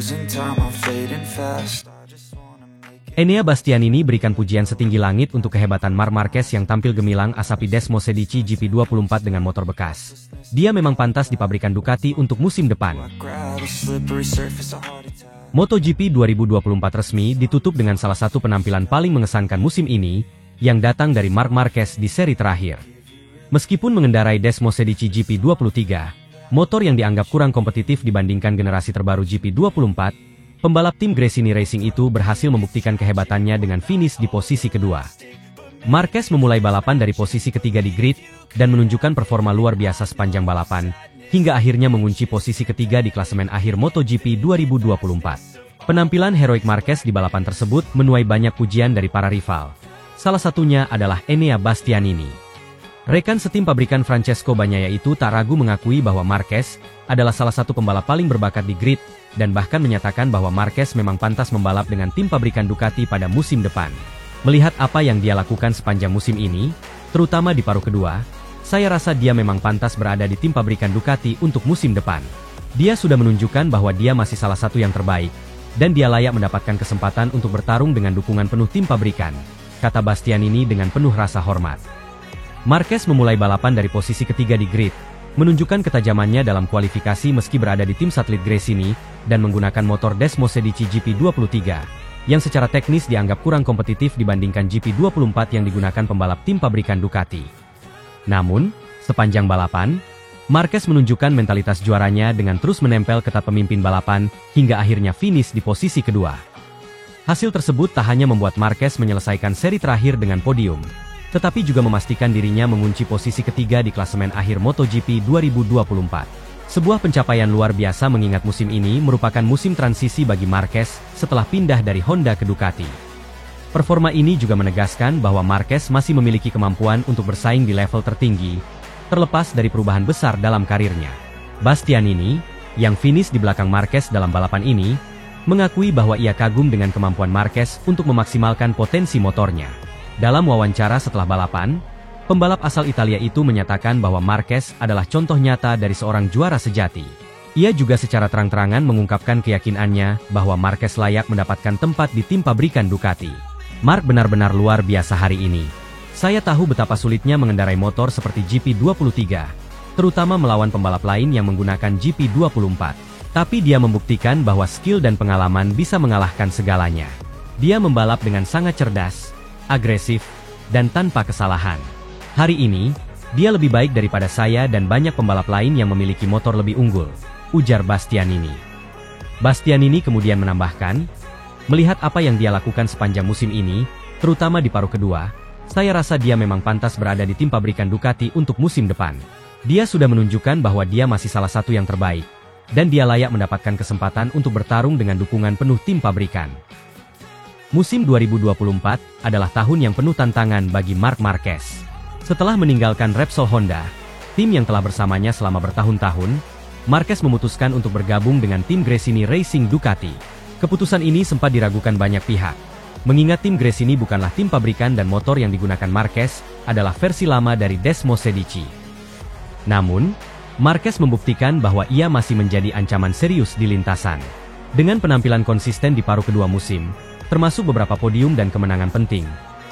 losing time, I'm fading fast. Enea Bastianini berikan pujian setinggi langit untuk kehebatan Marc Marquez yang tampil gemilang asapi Desmosedici GP24 dengan motor bekas. Dia memang pantas di pabrikan Ducati untuk musim depan. MotoGP 2024 resmi ditutup dengan salah satu penampilan paling mengesankan musim ini, yang datang dari Marc Marquez di seri terakhir. Meskipun mengendarai Desmosedici GP23, motor yang dianggap kurang kompetitif dibandingkan generasi terbaru GP24, pembalap tim Gresini Racing itu berhasil membuktikan kehebatannya dengan finish di posisi kedua. Marquez memulai balapan dari posisi ketiga di grid, dan menunjukkan performa luar biasa sepanjang balapan, hingga akhirnya mengunci posisi ketiga di klasemen akhir MotoGP 2024. Penampilan heroik Marquez di balapan tersebut menuai banyak pujian dari para rival. Salah satunya adalah Enea Bastianini. Rekan setim pabrikan Francesco Bagnaia itu tak ragu mengakui bahwa Marquez adalah salah satu pembalap paling berbakat di grid, dan bahkan menyatakan bahwa Marquez memang pantas membalap dengan tim pabrikan Ducati pada musim depan. Melihat apa yang dia lakukan sepanjang musim ini, terutama di paruh kedua, saya rasa dia memang pantas berada di tim pabrikan Ducati untuk musim depan. Dia sudah menunjukkan bahwa dia masih salah satu yang terbaik, dan dia layak mendapatkan kesempatan untuk bertarung dengan dukungan penuh tim pabrikan, kata Bastianini dengan penuh rasa hormat. Marquez memulai balapan dari posisi ketiga di grid, menunjukkan ketajamannya dalam kualifikasi meski berada di tim satelit Gresini, dan menggunakan motor Desmosedici GP23, yang secara teknis dianggap kurang kompetitif dibandingkan GP24 yang digunakan pembalap tim pabrikan Ducati. Namun, sepanjang balapan, Marquez menunjukkan mentalitas juaranya dengan terus menempel ketat pemimpin balapan, hingga akhirnya finish di posisi kedua. Hasil tersebut tak hanya membuat Marquez menyelesaikan seri terakhir dengan podium, tetapi juga memastikan dirinya mengunci posisi ketiga di klasemen akhir MotoGP 2024. Sebuah pencapaian luar biasa mengingat musim ini merupakan musim transisi bagi Marquez setelah pindah dari Honda ke Ducati. Performa ini juga menegaskan bahwa Marquez masih memiliki kemampuan untuk bersaing di level tertinggi, terlepas dari perubahan besar dalam karirnya. Bastianini, yang finish di belakang Marquez dalam balapan ini, mengakui bahwa ia kagum dengan kemampuan Marquez untuk memaksimalkan potensi motornya. Dalam wawancara setelah balapan, pembalap asal Italia itu menyatakan bahwa Marquez adalah contoh nyata dari seorang juara sejati. Ia juga secara terang-terangan mengungkapkan keyakinannya bahwa Marquez layak mendapatkan tempat di tim pabrikan Ducati. Marc benar-benar luar biasa hari ini. Saya tahu betapa sulitnya mengendarai motor seperti GP23, terutama melawan pembalap lain yang menggunakan GP24. Tapi dia membuktikan bahwa skill dan pengalaman bisa mengalahkan segalanya. Dia membalap dengan sangat cerdas, agresif, dan tanpa kesalahan. Hari ini, dia lebih baik daripada saya dan banyak pembalap lain yang memiliki motor lebih unggul, ujar Bastianini. Bastianini kemudian menambahkan, melihat apa yang dia lakukan sepanjang musim ini, terutama di paruh kedua, saya rasa dia memang pantas berada di tim pabrikan Ducati untuk musim depan. Dia sudah menunjukkan bahwa dia masih salah satu yang terbaik, dan dia layak mendapatkan kesempatan untuk bertarung dengan dukungan penuh tim pabrikan. Musim 2024 adalah tahun yang penuh tantangan bagi Marc Marquez. Setelah meninggalkan Repsol Honda, tim yang telah bersamanya selama bertahun-tahun, Marquez memutuskan untuk bergabung dengan tim Gresini Racing Ducati. Keputusan ini sempat diragukan banyak pihak, mengingat tim Gresini bukanlah tim pabrikan dan motor yang digunakan Marquez adalah versi lama dari Desmosedici. Namun, Marquez membuktikan bahwa ia masih menjadi ancaman serius di lintasan. Dengan penampilan konsisten di paruh kedua musim, termasuk beberapa podium dan kemenangan penting,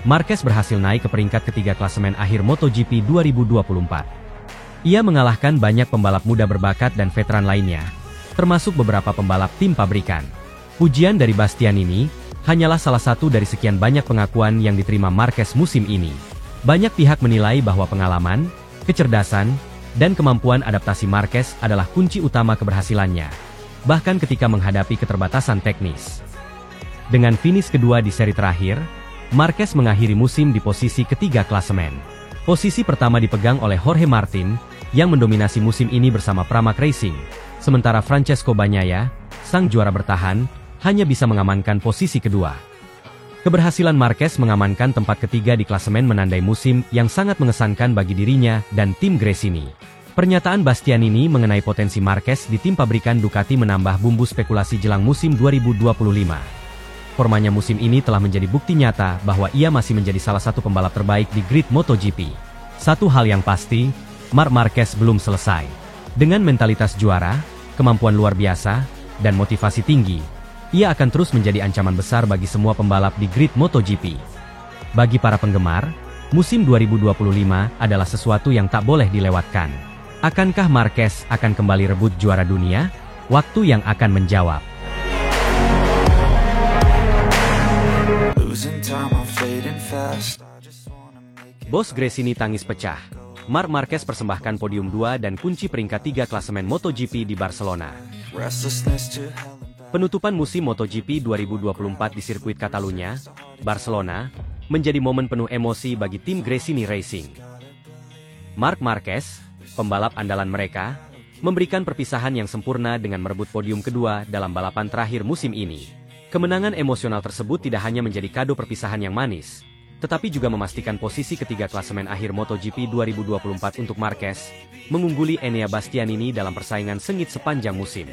Marquez berhasil naik ke peringkat ketiga klasemen akhir MotoGP 2024. Ia mengalahkan banyak pembalap muda berbakat dan veteran lainnya, termasuk beberapa pembalap tim pabrikan. Pujian dari Bastianini hanyalah salah satu dari sekian banyak pengakuan yang diterima Marquez musim ini. Banyak pihak menilai bahwa pengalaman, kecerdasan, dan kemampuan adaptasi Marquez adalah kunci utama keberhasilannya, bahkan ketika menghadapi keterbatasan teknis. Dengan finish kedua di seri terakhir, Marquez mengakhiri musim di posisi ketiga klasemen. Posisi pertama dipegang oleh Jorge Martin, yang mendominasi musim ini bersama Pramac Racing, sementara Francesco Bagnaia, sang juara bertahan, hanya bisa mengamankan posisi kedua. Keberhasilan Marquez mengamankan tempat ketiga di klasemen menandai musim yang sangat mengesankan bagi dirinya dan tim Gresini. Pernyataan Bastianini mengenai potensi Marquez di tim pabrikan Ducati menambah bumbu spekulasi jelang musim 2025. Formanya musim ini telah menjadi bukti nyata bahwa ia masih menjadi salah satu pembalap terbaik di grid MotoGP. Satu hal yang pasti, Marc Marquez belum selesai. Dengan mentalitas juara, kemampuan luar biasa, dan motivasi tinggi, ia akan terus menjadi ancaman besar bagi semua pembalap di grid MotoGP. Bagi para penggemar, musim 2025 adalah sesuatu yang tak boleh dilewatkan. Akankah Marquez akan kembali rebut juara dunia? Waktu yang akan menjawab. Bos Gresini tangis pecah. Marc Marquez persembahkan podium 2 dan kunci peringkat 3 klasemen MotoGP di Barcelona. Penutupan musim MotoGP 2024 di sirkuit Catalunya, Barcelona, menjadi momen penuh emosi bagi tim Gresini Racing. Marc Marquez, pembalap andalan mereka, memberikan perpisahan yang sempurna dengan merebut podium kedua dalam balapan terakhir musim ini. Kemenangan emosional tersebut tidak hanya menjadi kado perpisahan yang manis, tetapi juga memastikan posisi ketiga klasemen akhir MotoGP 2024 untuk Marquez, mengungguli Enea Bastianini dalam persaingan sengit sepanjang musim.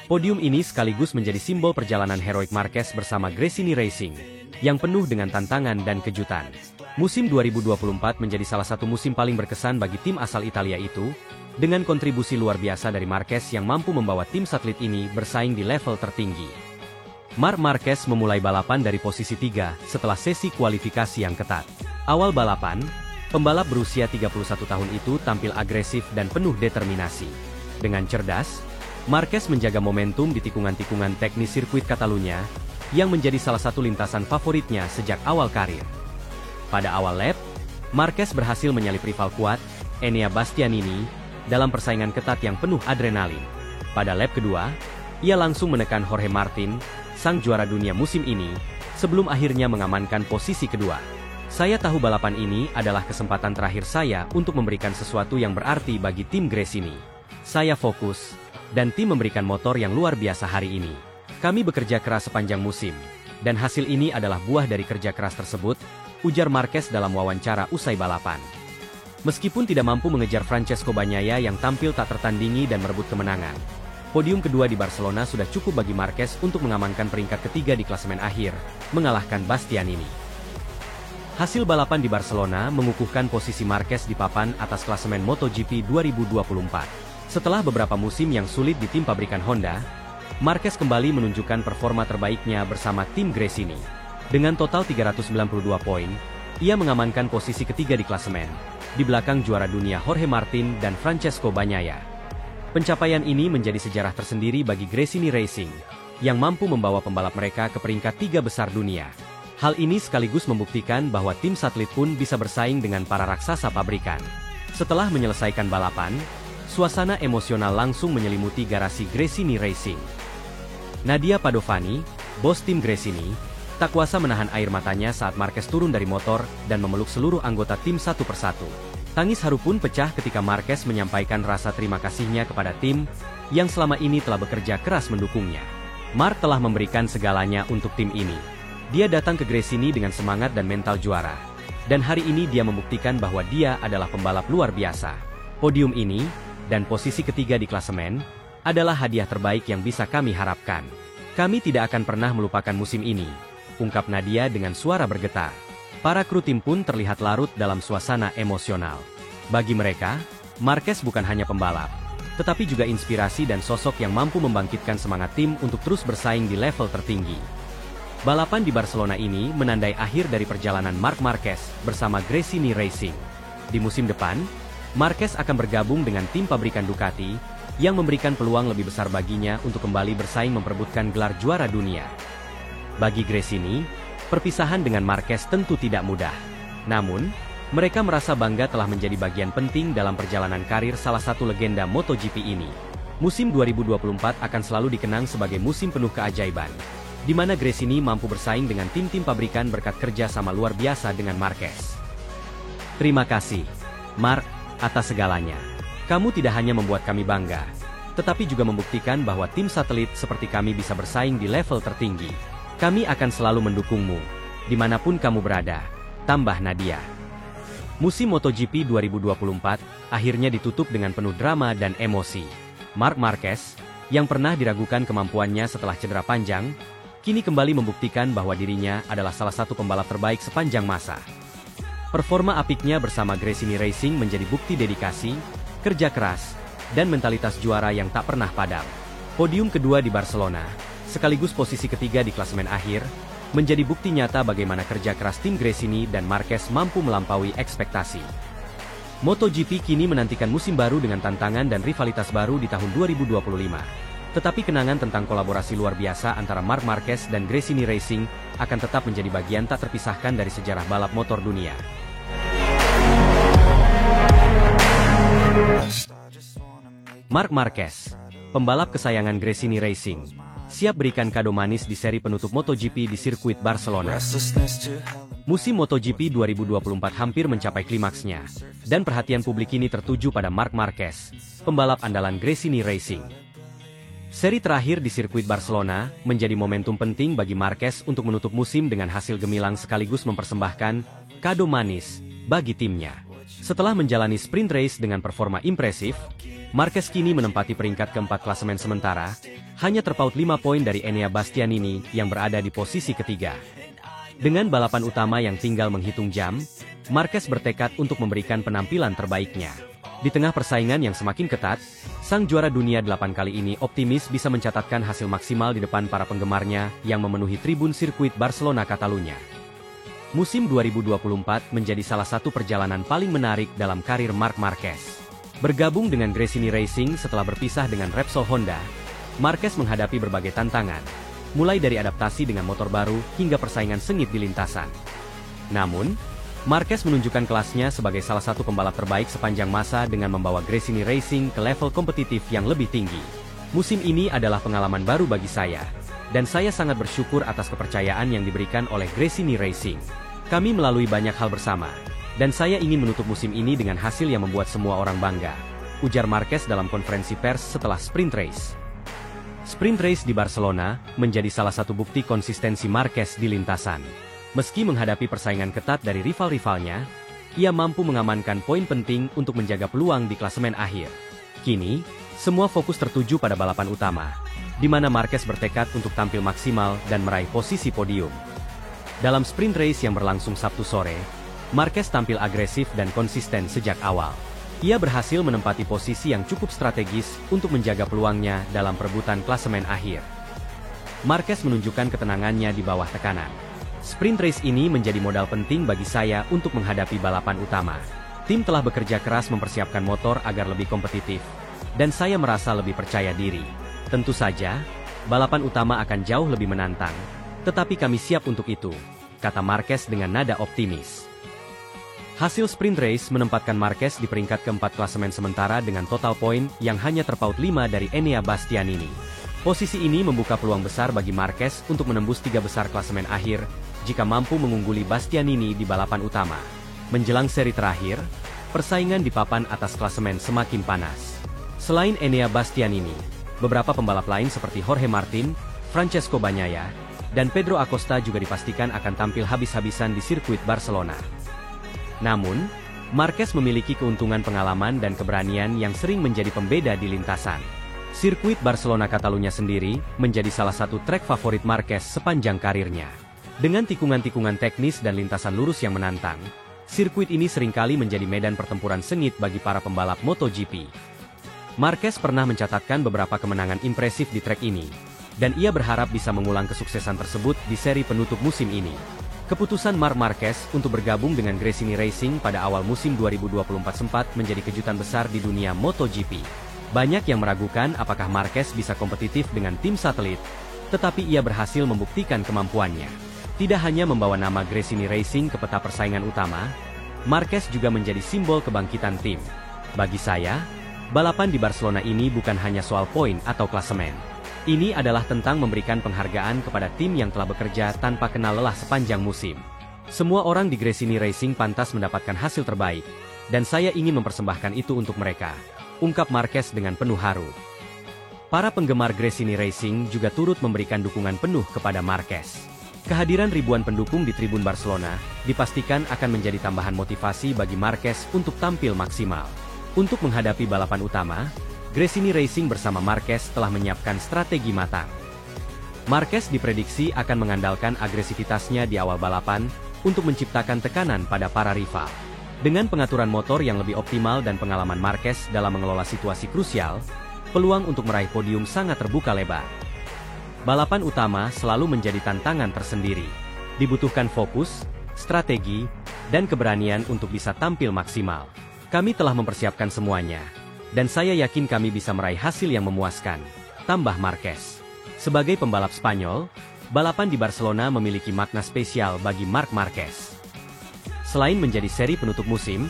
Podium ini sekaligus menjadi simbol perjalanan heroik Marquez bersama Gresini Racing, yang penuh dengan tantangan dan kejutan. Musim 2024 menjadi salah satu musim paling berkesan bagi tim asal Italia itu, dengan kontribusi luar biasa dari Marquez yang mampu membawa tim satelit ini bersaing di level tertinggi. Marc Marquez memulai balapan dari posisi 3 setelah sesi kualifikasi yang ketat. Awal balapan, pembalap berusia 31 tahun itu tampil agresif dan penuh determinasi. Dengan cerdas, Marquez menjaga momentum di tikungan-tikungan teknis sirkuit Catalunya, yang menjadi salah satu lintasan favoritnya sejak awal karir. Pada awal lap, Marquez berhasil menyalip rival kuat, Enea Bastianini, dalam persaingan ketat yang penuh adrenalin. Pada lap kedua, ia langsung menekan Jorge Martin, sang juara dunia musim ini, sebelum akhirnya mengamankan posisi kedua. Saya tahu balapan ini adalah kesempatan terakhir saya untuk memberikan sesuatu yang berarti bagi tim Gresini. Saya fokus, dan tim memberikan motor yang luar biasa hari ini. Kami bekerja keras sepanjang musim, dan hasil ini adalah buah dari kerja keras tersebut, ujar Marquez dalam wawancara usai balapan. Meskipun tidak mampu mengejar Francesco Bagnaia yang tampil tak tertandingi dan merebut kemenangan, podium kedua di Barcelona sudah cukup bagi Marquez untuk mengamankan peringkat ketiga di klasemen akhir, mengalahkan Bastianini. Hasil balapan di Barcelona mengukuhkan posisi Marquez di papan atas klasemen MotoGP 2024. Setelah beberapa musim yang sulit di tim pabrikan Honda, Marquez kembali menunjukkan performa terbaiknya bersama tim Gresini. Dengan total 392 poin, ia mengamankan posisi ketiga di klasemen, di belakang juara dunia Jorge Martin dan Francesco Bagnaia. Pencapaian ini menjadi sejarah tersendiri bagi Gresini Racing, yang mampu membawa pembalap mereka ke peringkat 3 besar dunia. Hal ini sekaligus membuktikan bahwa tim satelit pun bisa bersaing dengan para raksasa pabrikan. Setelah menyelesaikan balapan, suasana emosional langsung menyelimuti garasi Gresini Racing. Nadia Padovani, bos tim Gresini, tak kuasa menahan air matanya saat Marquez turun dari motor dan memeluk seluruh anggota tim satu persatu. Tangis haru pun pecah ketika Marquez menyampaikan rasa terima kasihnya kepada tim, yang selama ini telah bekerja keras mendukungnya. Marc telah memberikan segalanya untuk tim ini. Dia datang ke Gresini dengan semangat dan mental juara. Dan hari ini dia membuktikan bahwa dia adalah pembalap luar biasa. Podium ini, dan posisi ketiga di klasemen, adalah hadiah terbaik yang bisa kami harapkan. Kami tidak akan pernah melupakan musim ini, ungkap Nadia dengan suara bergetar. Para kru tim pun terlihat larut dalam suasana emosional. Bagi mereka, Marquez bukan hanya pembalap, tetapi juga inspirasi dan sosok yang mampu membangkitkan semangat tim untuk terus bersaing di level tertinggi. Balapan di Barcelona ini menandai akhir dari perjalanan Marc Marquez bersama Gresini Racing. Di musim depan, Marquez akan bergabung dengan tim pabrikan Ducati, yang memberikan peluang lebih besar baginya untuk kembali bersaing memperebutkan gelar juara dunia. Bagi Gresini, perpisahan dengan Marquez tentu tidak mudah. Namun, mereka merasa bangga telah menjadi bagian penting dalam perjalanan karir salah satu legenda MotoGP ini. Musim 2024 akan selalu dikenang sebagai musim penuh keajaiban, di mana Gresini mampu bersaing dengan tim-tim pabrikan berkat kerja sama luar biasa dengan Marquez. Terima kasih, Marc, atas segalanya. Kamu tidak hanya membuat kami bangga, tetapi juga membuktikan bahwa tim satelit seperti kami bisa bersaing di level tertinggi. Kami akan selalu mendukungmu, dimanapun kamu berada, tambah Nadia. Musim MotoGP 2024 akhirnya ditutup dengan penuh drama dan emosi. Marc Marquez, yang pernah diragukan kemampuannya setelah cedera panjang, kini kembali membuktikan bahwa dirinya adalah salah satu pembalap terbaik sepanjang masa. Performa apiknya bersama Gresini Racing menjadi bukti dedikasi, kerja keras, dan mentalitas juara yang tak pernah padam. Podium kedua di Barcelona, sekaligus posisi ketiga di klasemen akhir, menjadi bukti nyata bagaimana kerja keras tim Gresini dan Marquez mampu melampaui ekspektasi. MotoGP kini menantikan musim baru dengan tantangan dan rivalitas baru di tahun 2025. Tetapi kenangan tentang kolaborasi luar biasa antara Marc Marquez dan Gresini Racing akan tetap menjadi bagian tak terpisahkan dari sejarah balap motor dunia. Marc Marquez, pembalap kesayangan Gresini Racing, siap berikan kado manis di seri penutup MotoGP di sirkuit Barcelona. Musim MotoGP 2024 hampir mencapai klimaksnya, dan perhatian publik ini tertuju pada Marc Marquez, pembalap andalan Gresini Racing. Seri terakhir di sirkuit Barcelona menjadi momentum penting bagi Marquez untuk menutup musim dengan hasil gemilang sekaligus mempersembahkan kado manis bagi timnya. Setelah menjalani sprint race dengan performa impresif, Marquez kini menempati peringkat keempat klasemen sementara, hanya terpaut 5 poin dari Enea Bastianini yang berada di posisi ketiga. Dengan balapan utama yang tinggal menghitung jam, Marquez bertekad untuk memberikan penampilan terbaiknya. Di tengah persaingan yang semakin ketat, sang juara dunia 8 kali ini optimis bisa mencatatkan hasil maksimal di depan para penggemarnya yang memenuhi tribun sirkuit Barcelona Catalunya. Musim 2024 menjadi salah satu perjalanan paling menarik dalam karir Marc Marquez. Bergabung dengan Gresini Racing setelah berpisah dengan Repsol Honda, Marquez menghadapi berbagai tantangan, mulai dari adaptasi dengan motor baru hingga persaingan sengit di lintasan. Namun, Marquez menunjukkan kelasnya sebagai salah satu pembalap terbaik sepanjang masa dengan membawa Gresini Racing ke level kompetitif yang lebih tinggi. Musim ini adalah pengalaman baru bagi saya, dan saya sangat bersyukur atas kepercayaan yang diberikan oleh Gresini Racing. Kami melalui banyak hal bersama, dan saya ingin menutup musim ini dengan hasil yang membuat semua orang bangga, ujar Marquez dalam konferensi pers setelah sprint race. Sprint race di Barcelona menjadi salah satu bukti konsistensi Marquez di lintasan. Meski menghadapi persaingan ketat dari rival-rivalnya, ia mampu mengamankan poin penting untuk menjaga peluang di klasemen akhir. Kini, semua fokus tertuju pada balapan utama, di mana Marquez bertekad untuk tampil maksimal dan meraih posisi podium. Dalam sprint race yang berlangsung Sabtu sore, Marquez tampil agresif dan konsisten sejak awal. Ia berhasil menempati posisi yang cukup strategis untuk menjaga peluangnya dalam perebutan klasemen akhir. Marquez menunjukkan ketenangannya di bawah tekanan. Sprint race ini menjadi modal penting bagi saya untuk menghadapi balapan utama. Tim telah bekerja keras mempersiapkan motor agar lebih kompetitif, dan saya merasa lebih percaya diri. Tentu saja, balapan utama akan jauh lebih menantang, tetapi kami siap untuk itu, kata Marquez dengan nada optimis. Hasil sprint race menempatkan Marquez di peringkat keempat klasemen sementara dengan total poin yang hanya terpaut 5 dari Enea Bastianini. Posisi ini membuka peluang besar bagi Marquez untuk menembus 3 besar klasemen akhir jika mampu mengungguli Bastianini di balapan utama. Menjelang seri terakhir, persaingan di papan atas klasemen semakin panas. Selain Enea Bastianini, beberapa pembalap lain seperti Jorge Martin, Francesco Bagnaia, dan Pedro Acosta juga dipastikan akan tampil habis-habisan di sirkuit Barcelona. Namun, Marquez memiliki keuntungan pengalaman dan keberanian yang sering menjadi pembeda di lintasan. Sirkuit Barcelona Catalunya sendiri menjadi salah satu trek favorit Marquez sepanjang karirnya. Dengan tikungan-tikungan teknis dan lintasan lurus yang menantang, sirkuit ini seringkali menjadi medan pertempuran sengit bagi para pembalap MotoGP. Marquez pernah mencatatkan beberapa kemenangan impresif di trek ini, dan ia berharap bisa mengulang kesuksesan tersebut di seri penutup musim ini. Keputusan Marc Marquez untuk bergabung dengan Gresini Racing pada awal musim 2024 sempat menjadi kejutan besar di dunia MotoGP. Banyak yang meragukan apakah Marquez bisa kompetitif dengan tim satelit, tetapi ia berhasil membuktikan kemampuannya. Tidak hanya membawa nama Gresini Racing ke peta persaingan utama, Marquez juga menjadi simbol kebangkitan tim. Bagi saya, balapan di Barcelona ini bukan hanya soal poin atau klasemen. Ini adalah tentang memberikan penghargaan kepada tim yang telah bekerja tanpa kenal lelah sepanjang musim. Semua orang di Gresini Racing pantas mendapatkan hasil terbaik, dan saya ingin mempersembahkan itu untuk mereka, ungkap Marquez dengan penuh haru. Para penggemar Gresini Racing juga turut memberikan dukungan penuh kepada Marquez. Kehadiran ribuan pendukung di tribun Barcelona dipastikan akan menjadi tambahan motivasi bagi Marquez untuk tampil maksimal. Untuk menghadapi balapan utama, Gresini Racing bersama Marquez telah menyiapkan strategi matang. Marquez diprediksi akan mengandalkan agresivitasnya di awal balapan untuk menciptakan tekanan pada para rival. Dengan pengaturan motor yang lebih optimal dan pengalaman Marquez dalam mengelola situasi krusial, peluang untuk meraih podium sangat terbuka lebar. Balapan utama selalu menjadi tantangan tersendiri. Dibutuhkan fokus, strategi, dan keberanian untuk bisa tampil maksimal. Kami telah mempersiapkan semuanya, dan saya yakin kami bisa meraih hasil yang memuaskan, tambah Marquez. Sebagai pembalap Spanyol, balapan di Barcelona memiliki makna spesial bagi Marc Marquez. Selain menjadi seri penutup musim,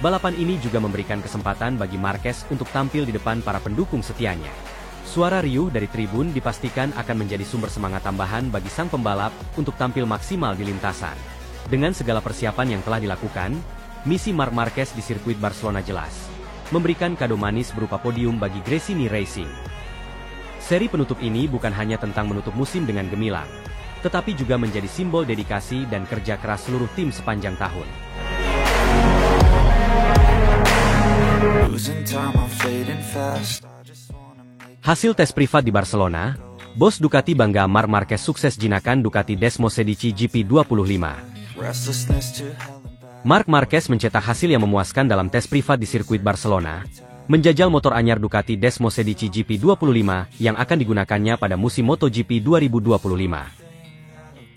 balapan ini juga memberikan kesempatan bagi Marquez untuk tampil di depan para pendukung setianya. Suara riuh dari tribun dipastikan akan menjadi sumber semangat tambahan bagi sang pembalap untuk tampil maksimal di lintasan. Dengan segala persiapan yang telah dilakukan, misi Marc Marquez di sirkuit Barcelona jelas, memberikan kado manis berupa podium bagi Gresini Racing. Seri penutup ini bukan hanya tentang menutup musim dengan gemilang, tetapi juga menjadi simbol dedikasi dan kerja keras seluruh tim sepanjang tahun. Hasil tes privat di Barcelona, bos Ducati bangga Marc Marquez sukses jinakan Ducati Desmosedici GP25. Marc Marquez mencetak hasil yang memuaskan dalam tes privat di sirkuit Barcelona, menjajal motor anyar Ducati Desmosedici GP25 yang akan digunakannya pada musim MotoGP 2025.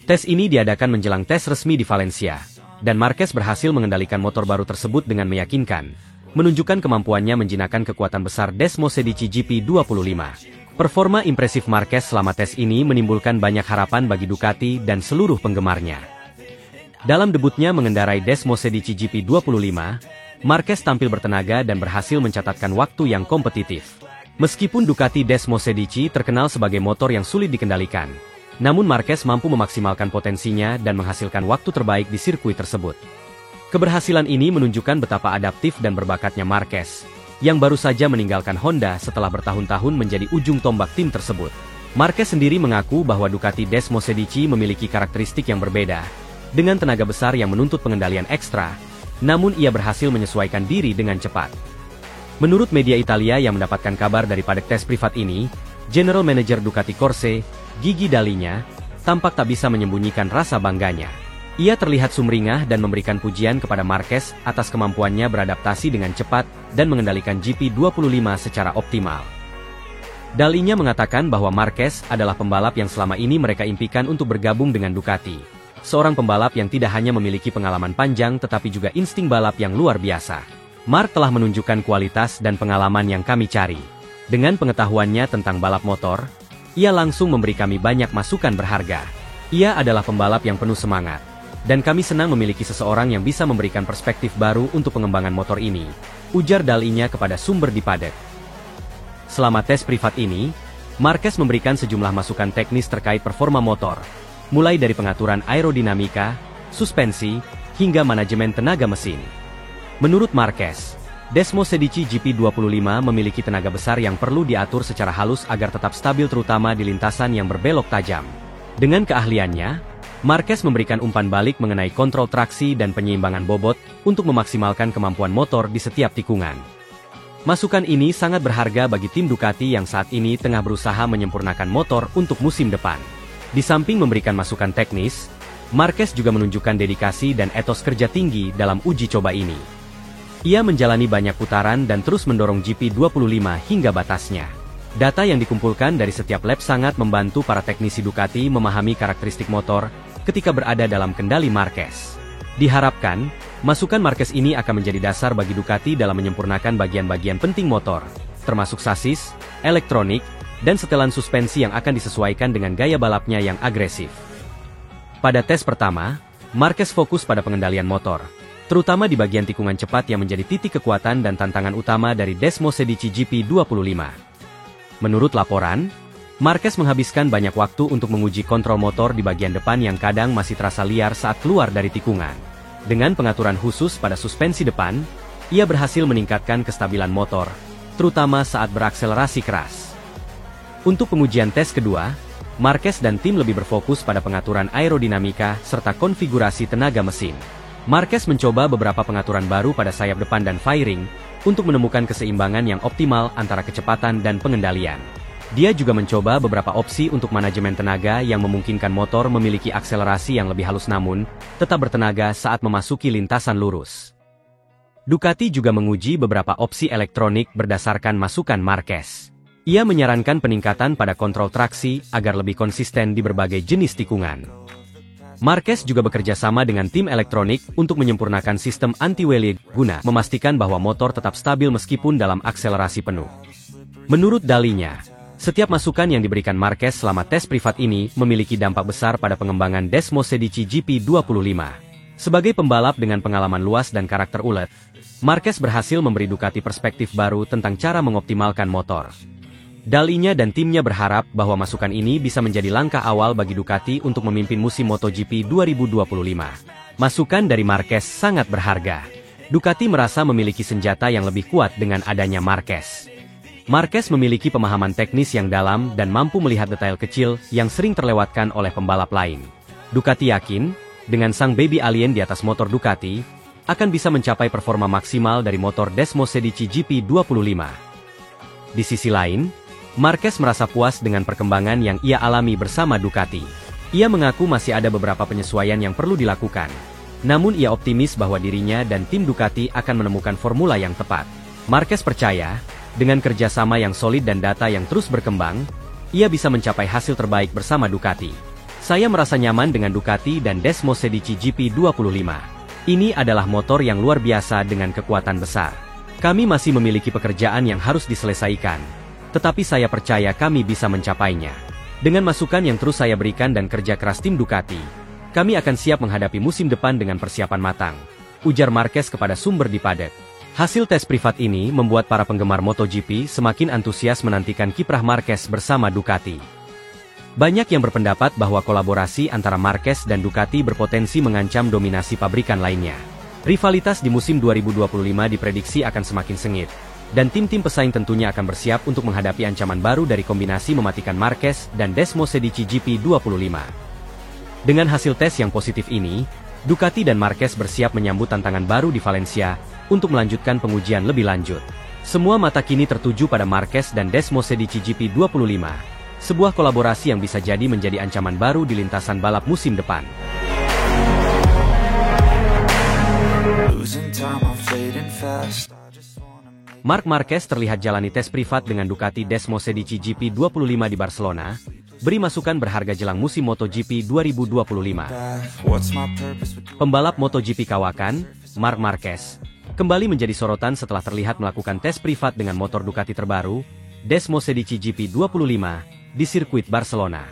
Tes ini diadakan menjelang tes resmi di Valencia, dan Marquez berhasil mengendalikan motor baru tersebut dengan meyakinkan, menunjukkan kemampuannya menjinakkan kekuatan besar Desmosedici GP25. Performa impresif Marquez selama tes ini menimbulkan banyak harapan bagi Ducati dan seluruh penggemarnya. Dalam debutnya mengendarai Desmosedici GP25, Marquez tampil bertenaga dan berhasil mencatatkan waktu yang kompetitif. Meskipun Ducati Desmosedici terkenal sebagai motor yang sulit dikendalikan, namun Marquez mampu memaksimalkan potensinya dan menghasilkan waktu terbaik di sirkuit tersebut. Keberhasilan ini menunjukkan betapa adaptif dan berbakatnya Marquez, yang baru saja meninggalkan Honda setelah bertahun-tahun menjadi ujung tombak tim tersebut. Marquez sendiri mengaku bahwa Ducati Desmosedici memiliki karakteristik yang berbeda, dengan tenaga besar yang menuntut pengendalian ekstra, namun ia berhasil menyesuaikan diri dengan cepat. Menurut media Italia yang mendapatkan kabar daripada tes privat ini, General Manager Ducati Corse, Gigi Dalinya, tampak tak bisa menyembunyikan rasa bangganya. Ia terlihat sumringah dan memberikan pujian kepada Marquez atas kemampuannya beradaptasi dengan cepat dan mengendalikan GP25 secara optimal. Dalinya mengatakan bahwa Marquez adalah pembalap yang selama ini mereka impikan untuk bergabung dengan Ducati. Seorang pembalap yang tidak hanya memiliki pengalaman panjang tetapi juga insting balap yang luar biasa. Marc telah menunjukkan kualitas dan pengalaman yang kami cari. Dengan pengetahuannya tentang balap motor, ia langsung memberi kami banyak masukan berharga. Ia adalah pembalap yang penuh semangat, dan kami senang memiliki seseorang yang bisa memberikan perspektif baru untuk pengembangan motor ini, ujar Dalinya kepada sumber di paddock. Selama tes privat ini, Marquez memberikan sejumlah masukan teknis terkait performa motor, mulai dari pengaturan aerodinamika, suspensi, hingga manajemen tenaga mesin. Menurut Marquez, Desmosedici GP25 memiliki tenaga besar yang perlu diatur secara halus agar tetap stabil terutama di lintasan yang berbelok tajam. Dengan keahliannya, Marquez memberikan umpan balik mengenai kontrol traksi dan penyeimbangan bobot untuk memaksimalkan kemampuan motor di setiap tikungan. Masukan ini sangat berharga bagi tim Ducati yang saat ini tengah berusaha menyempurnakan motor untuk musim depan. Di samping memberikan masukan teknis, Marquez juga menunjukkan dedikasi dan etos kerja tinggi dalam uji coba ini. Ia menjalani banyak putaran dan terus mendorong GP25 hingga batasnya. Data yang dikumpulkan dari setiap lap sangat membantu para teknisi Ducati memahami karakteristik motor ketika berada dalam kendali Marquez. Diharapkan, masukan Marquez ini akan menjadi dasar bagi Ducati dalam menyempurnakan bagian-bagian penting motor, termasuk sasis, elektronik, dan setelan suspensi yang akan disesuaikan dengan gaya balapnya yang agresif. Pada tes pertama, Marquez fokus pada pengendalian motor, terutama di bagian tikungan cepat yang menjadi titik kekuatan dan tantangan utama dari Desmosedici GP25. Menurut laporan, Marquez menghabiskan banyak waktu untuk menguji kontrol motor di bagian depan yang kadang masih terasa liar saat keluar dari tikungan. Dengan pengaturan khusus pada suspensi depan, ia berhasil meningkatkan kestabilan motor, terutama saat berakselerasi keras. Untuk pengujian tes kedua, Marquez dan tim lebih berfokus pada pengaturan aerodinamika serta konfigurasi tenaga mesin. Marquez mencoba beberapa pengaturan baru pada sayap depan dan fairing, untuk menemukan keseimbangan yang optimal antara kecepatan dan pengendalian. Dia juga mencoba beberapa opsi untuk manajemen tenaga yang memungkinkan motor memiliki akselerasi yang lebih halus namun, tetap bertenaga saat memasuki lintasan lurus. Ducati juga menguji beberapa opsi elektronik berdasarkan masukan Marquez. Ia menyarankan peningkatan pada kontrol traksi agar lebih konsisten di berbagai jenis tikungan. Marquez juga bekerja sama dengan tim elektronik untuk menyempurnakan sistem anti-wheelie guna memastikan bahwa motor tetap stabil meskipun dalam akselerasi penuh. Menurut dalinya, setiap masukan yang diberikan Marquez selama tes privat ini memiliki dampak besar pada pengembangan Desmos Edici GP25. Sebagai pembalap dengan pengalaman luas dan karakter ulet, Marquez berhasil memberi Ducati perspektif baru tentang cara mengoptimalkan motor. Dalinya dan timnya berharap bahwa masukan ini bisa menjadi langkah awal bagi Ducati untuk memimpin musim MotoGP 2025. Masukan dari Marquez sangat berharga. Ducati merasa memiliki senjata yang lebih kuat dengan adanya Marquez. Marquez memiliki pemahaman teknis yang dalam dan mampu melihat detail kecil yang sering terlewatkan oleh pembalap lain. Ducati yakin, dengan sang baby alien di atas motor Ducati, akan bisa mencapai performa maksimal dari motor Desmos Edici GP25. Di sisi lain, Marquez merasa puas dengan perkembangan yang ia alami bersama Ducati. Ia mengaku masih ada beberapa penyesuaian yang perlu dilakukan. Namun ia optimis bahwa dirinya dan tim Ducati akan menemukan formula yang tepat. Marquez percaya, dengan kerjasama yang solid dan data yang terus berkembang, ia bisa mencapai hasil terbaik bersama Ducati. Saya merasa nyaman dengan Ducati dan Desmos Edici GP25. Ini adalah motor yang luar biasa dengan kekuatan besar. Kami masih memiliki pekerjaan yang harus diselesaikan. Tetapi saya percaya kami bisa mencapainya. Dengan masukan yang terus saya berikan dan kerja keras tim Ducati, kami akan siap menghadapi musim depan dengan persiapan matang, ujar Marquez kepada sumber di paddock. Hasil tes privat ini membuat para penggemar MotoGP semakin antusias menantikan kiprah Marquez bersama Ducati. Banyak yang berpendapat bahwa kolaborasi antara Marquez dan Ducati berpotensi mengancam dominasi pabrikan lainnya. Rivalitas di musim 2025 diprediksi akan semakin sengit. Dan tim-tim pesaing tentunya akan bersiap untuk menghadapi ancaman baru dari kombinasi mematikan Marquez dan Desmos Edici GP25. Dengan hasil tes yang positif ini, Ducati dan Marquez bersiap menyambut tantangan baru di Valencia untuk melanjutkan pengujian lebih lanjut. Semua mata kini tertuju pada Marquez dan Desmos Edici GP25, sebuah kolaborasi yang bisa jadi menjadi ancaman baru di lintasan balap musim depan. Marc Marquez terlihat jalani tes privat dengan Ducati Desmos Edici GP25 di Barcelona, beri masukan berharga jelang musim MotoGP 2025. Pembalap MotoGP kawakan, Marc Marquez, kembali menjadi sorotan setelah terlihat melakukan tes privat dengan motor Ducati terbaru, Desmos Edici GP25, di sirkuit Barcelona.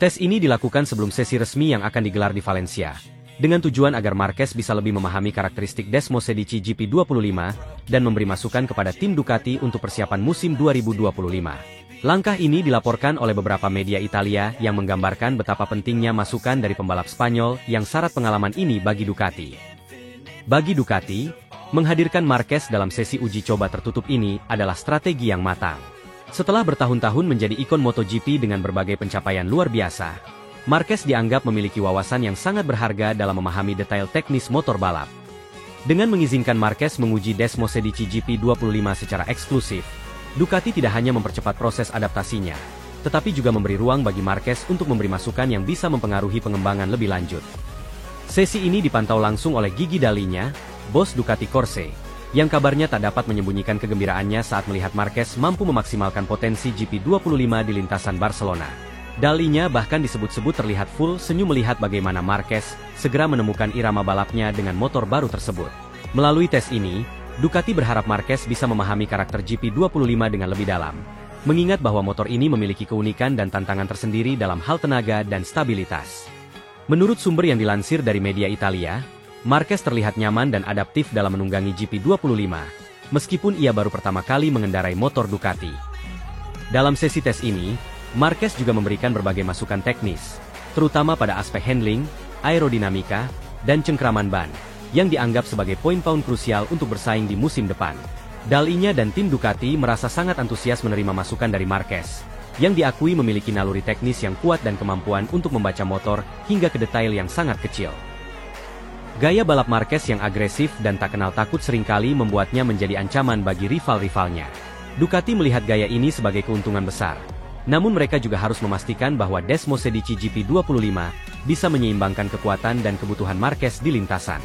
Tes ini dilakukan sebelum sesi resmi yang akan digelar di Valencia, dengan tujuan agar Marquez bisa lebih memahami karakteristik Desmos Edici GP25 dan memberi masukan kepada tim Ducati untuk persiapan musim 2025. Langkah ini dilaporkan oleh beberapa media Italia yang menggambarkan betapa pentingnya masukan dari pembalap Spanyol yang syarat pengalaman ini bagi Ducati. Bagi Ducati, menghadirkan Marquez dalam sesi uji coba tertutup ini adalah strategi yang matang. Setelah bertahun-tahun menjadi ikon MotoGP dengan berbagai pencapaian luar biasa, Marquez dianggap memiliki wawasan yang sangat berharga dalam memahami detail teknis motor balap. Dengan mengizinkan Marquez menguji Desmos Edici GP25 secara eksklusif, Ducati tidak hanya mempercepat proses adaptasinya, tetapi juga memberi ruang bagi Marquez untuk memberi masukan yang bisa mempengaruhi pengembangan lebih lanjut. Sesi ini dipantau langsung oleh Gigi Dalinya, bos Ducati Corse, yang kabarnya tak dapat menyembunyikan kegembiraannya saat melihat Marquez mampu memaksimalkan potensi GP25 di lintasan Barcelona. Dalinya bahkan disebut-sebut terlihat full senyum melihat bagaimana Marquez segera menemukan irama balapnya dengan motor baru tersebut. Melalui tes ini, Ducati berharap Marquez bisa memahami karakter GP25 dengan lebih dalam, mengingat bahwa motor ini memiliki keunikan dan tantangan tersendiri dalam hal tenaga dan stabilitas. Menurut sumber yang dilansir dari media Italia, Marquez terlihat nyaman dan adaptif dalam menunggangi GP25, meskipun ia baru pertama kali mengendarai motor Ducati. Dalam sesi tes ini, Marquez juga memberikan berbagai masukan teknis, terutama pada aspek handling, aerodinamika, dan cengkraman ban, yang dianggap sebagai poin-poin krusial untuk bersaing di musim depan. Dalinya dan tim Ducati merasa sangat antusias menerima masukan dari Marquez, yang diakui memiliki naluri teknis yang kuat dan kemampuan untuk membaca motor hingga ke detail yang sangat kecil. Gaya balap Marquez yang agresif dan tak kenal takut seringkali membuatnya menjadi ancaman bagi rival-rivalnya. Ducati melihat gaya ini sebagai keuntungan besar. Namun mereka juga harus memastikan bahwa Desmos Edici GP25 bisa menyeimbangkan kekuatan dan kebutuhan Marquez di lintasan.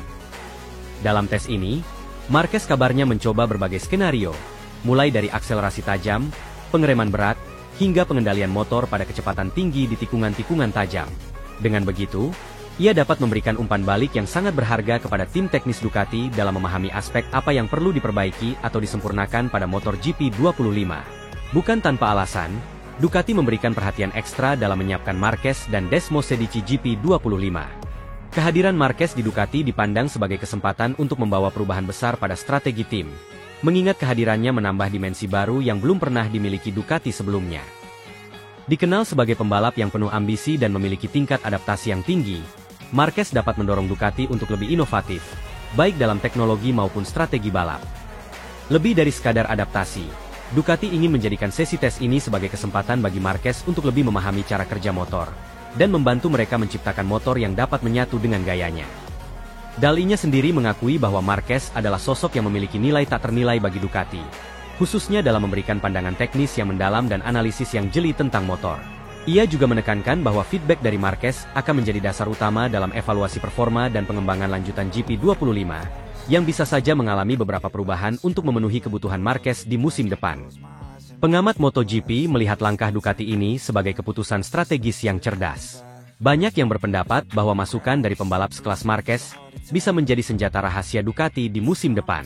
Dalam tes ini, Marquez kabarnya mencoba berbagai skenario, mulai dari akselerasi tajam, pengereman berat, hingga pengendalian motor pada kecepatan tinggi di tikungan-tikungan tajam. Dengan begitu, ia dapat memberikan umpan balik yang sangat berharga kepada tim teknis Ducati dalam memahami aspek apa yang perlu diperbaiki atau disempurnakan pada motor GP25. Bukan tanpa alasan, Ducati memberikan perhatian ekstra dalam menyiapkan Marquez dan Desmosedici GP25. Kehadiran Marquez di Ducati dipandang sebagai kesempatan untuk membawa perubahan besar pada strategi tim, mengingat kehadirannya menambah dimensi baru yang belum pernah dimiliki Ducati sebelumnya. Dikenal sebagai pembalap yang penuh ambisi dan memiliki tingkat adaptasi yang tinggi, Marquez dapat mendorong Ducati untuk lebih inovatif, baik dalam teknologi maupun strategi balap. Lebih dari sekadar adaptasi, Ducati ingin menjadikan sesi tes ini sebagai kesempatan bagi Marquez untuk lebih memahami cara kerja motor, dan membantu mereka menciptakan motor yang dapat menyatu dengan gayanya. Dalinya sendiri mengakui bahwa Marquez adalah sosok yang memiliki nilai tak ternilai bagi Ducati, khususnya dalam memberikan pandangan teknis yang mendalam dan analisis yang jeli tentang motor. Ia juga menekankan bahwa feedback dari Marquez akan menjadi dasar utama dalam evaluasi performa dan pengembangan lanjutan GP25, yang bisa saja mengalami beberapa perubahan untuk memenuhi kebutuhan Marquez di musim depan. Pengamat MotoGP melihat langkah Ducati ini sebagai keputusan strategis yang cerdas. Banyak yang berpendapat bahwa masukan dari pembalap sekelas Marquez bisa menjadi senjata rahasia Ducati di musim depan.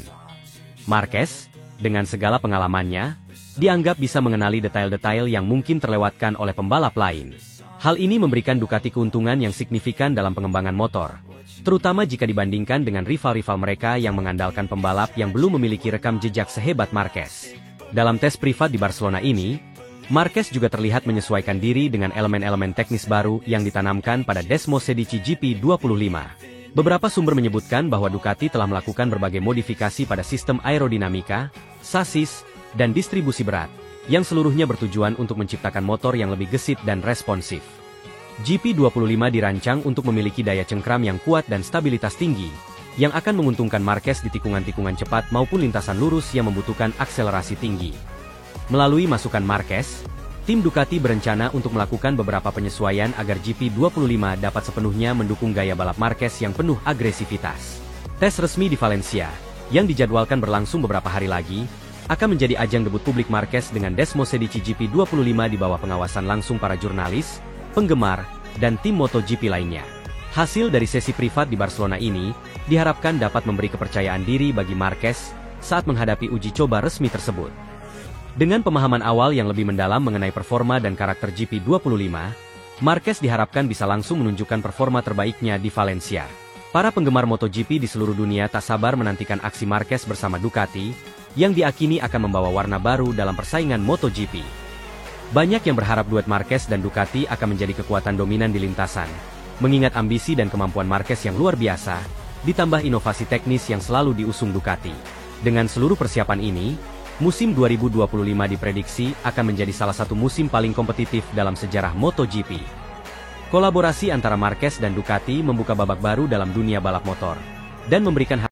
Marquez, dengan segala pengalamannya, dianggap bisa mengenali detail-detail yang mungkin terlewatkan oleh pembalap lain. Hal ini memberikan Ducati keuntungan yang signifikan dalam pengembangan motor, terutama jika dibandingkan dengan rival-rival mereka yang mengandalkan pembalap yang belum memiliki rekam jejak sehebat Marquez. Dalam tes privat di Barcelona ini, Marquez juga terlihat menyesuaikan diri dengan elemen-elemen teknis baru yang ditanamkan pada Desmosedici GP25. Beberapa sumber menyebutkan bahwa Ducati telah melakukan berbagai modifikasi pada sistem aerodinamika, sasis, dan distribusi berat, yang seluruhnya bertujuan untuk menciptakan motor yang lebih gesit dan responsif. GP25 dirancang untuk memiliki daya cengkram yang kuat dan stabilitas tinggi, yang akan menguntungkan Marquez di tikungan-tikungan cepat maupun lintasan lurus yang membutuhkan akselerasi tinggi. Melalui masukan Marquez, tim Ducati berencana untuk melakukan beberapa penyesuaian agar GP25 dapat sepenuhnya mendukung gaya balap Marquez yang penuh agresivitas. Tes resmi di Valencia, yang dijadwalkan berlangsung beberapa hari lagi, akan menjadi ajang debut publik Marquez dengan Desmosedici GP25 di bawah pengawasan langsung para jurnalis, penggemar, dan tim MotoGP lainnya. Hasil dari sesi privat di Barcelona ini diharapkan dapat memberi kepercayaan diri bagi Marquez saat menghadapi uji coba resmi tersebut. Dengan pemahaman awal yang lebih mendalam mengenai performa dan karakter GP25, Marquez diharapkan bisa langsung menunjukkan performa terbaiknya di Valencia. Para penggemar MotoGP di seluruh dunia tak sabar menantikan aksi Marquez bersama Ducati, yang diakini akan membawa warna baru dalam persaingan MotoGP. Banyak yang berharap duet Marquez dan Ducati akan menjadi kekuatan dominan di lintasan, mengingat ambisi dan kemampuan Marquez yang luar biasa, ditambah inovasi teknis yang selalu diusung Ducati. Dengan seluruh persiapan ini, musim 2025 diprediksi akan menjadi salah satu musim paling kompetitif dalam sejarah MotoGP. Kolaborasi antara Marquez dan Ducati membuka babak baru dalam dunia balap motor, dan memberikan